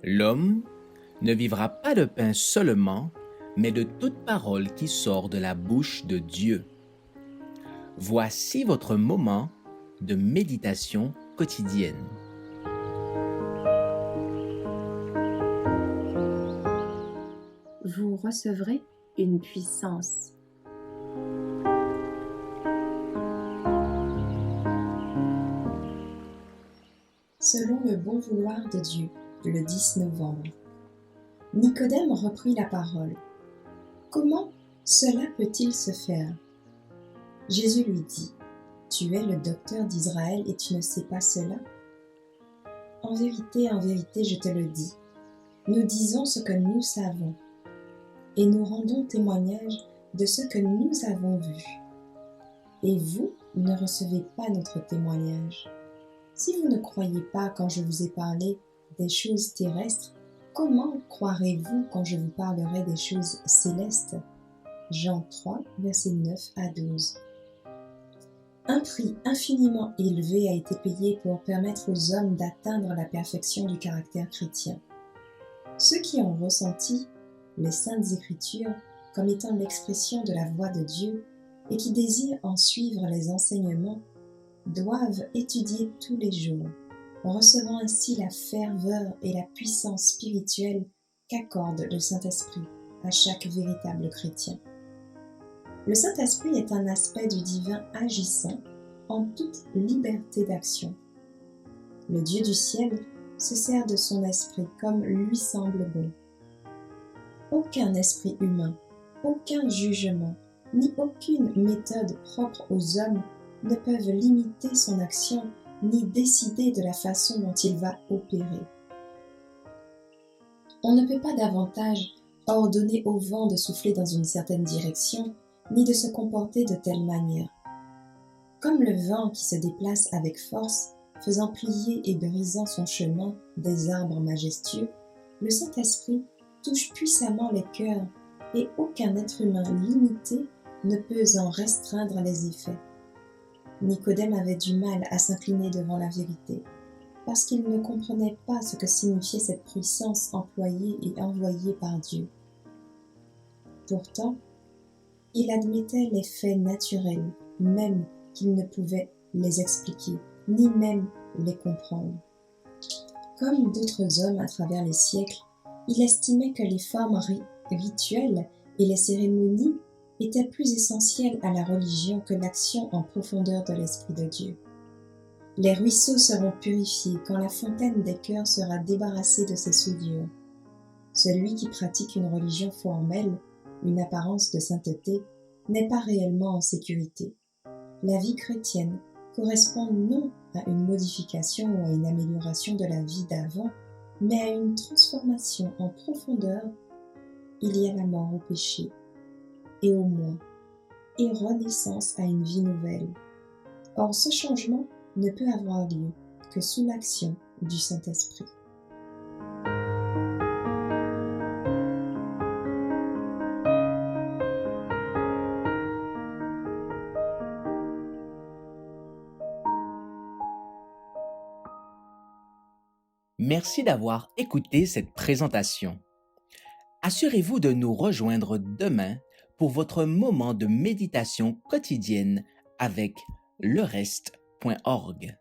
L'homme ne vivra pas de pain seulement, mais de toute parole qui sort de la bouche de Dieu. Voici votre moment de méditation quotidienne. Vous recevrez une puissance. Selon le bon vouloir de Dieu, le 10 novembre. Nicodème reprit la parole. Comment cela peut-il se faire? Jésus lui dit, tu es le docteur d'Israël et tu ne sais pas cela? En vérité, je te le dis, nous disons ce que nous savons et nous rendons témoignage de ce que nous avons vu. Et vous ne recevez pas notre témoignage. Si vous ne croyez pas quand je vous ai parlé des choses terrestres, comment croirez-vous quand je vous parlerai des choses célestes? Jean 3, versets 9 à 12. Un prix infiniment élevé a été payé pour permettre aux hommes d'atteindre la perfection du caractère chrétien. Ceux qui ont ressenti les Saintes Écritures comme étant l'expression de la voix de Dieu et qui désirent en suivre les enseignements doivent étudier tous les jours, recevant ainsi la ferveur et la puissance spirituelle qu'accorde le Saint-Esprit à chaque véritable chrétien. Le Saint-Esprit est un aspect du divin agissant en toute liberté d'action. Le Dieu du ciel se sert de son esprit comme lui semble bon. Aucun esprit humain, aucun jugement, ni aucune méthode propre aux hommes ne peuvent limiter son action ni décider de la façon dont il va opérer. On ne peut pas davantage ordonner au vent de souffler dans une certaine direction, ni de se comporter de telle manière. Comme le vent qui se déplace avec force, faisant plier et brisant son chemin des arbres majestueux, le Saint-Esprit touche puissamment les cœurs et aucun être humain limité ne peut en restreindre les effets. Nicodème avait du mal à s'incliner devant la vérité, parce qu'il ne comprenait pas ce que signifiait cette puissance employée et envoyée par Dieu. Pourtant, il admettait les faits naturels, même qu'il ne pouvait les expliquer, ni même les comprendre. Comme d'autres hommes à travers les siècles, il estimait que les formes rituelles et les cérémonies étaient plus essentielles à la religion que l'action en profondeur de l'Esprit de Dieu. Les ruisseaux seront purifiés quand la fontaine des cœurs sera débarrassée de ses souillures. Celui qui pratique une religion formelle, une apparence de sainteté, n'est pas réellement en sécurité. La vie chrétienne correspond non à une modification ou à une amélioration de la vie d'avant, mais à une transformation en profondeur. Il y a la mort au péché et au moi, et renaissance à une vie nouvelle. Or, ce changement ne peut avoir lieu que sous l'action du Saint-Esprit. Merci d'avoir écouté cette présentation. Assurez-vous de nous rejoindre demain pour votre moment de méditation quotidienne avec lereste.org.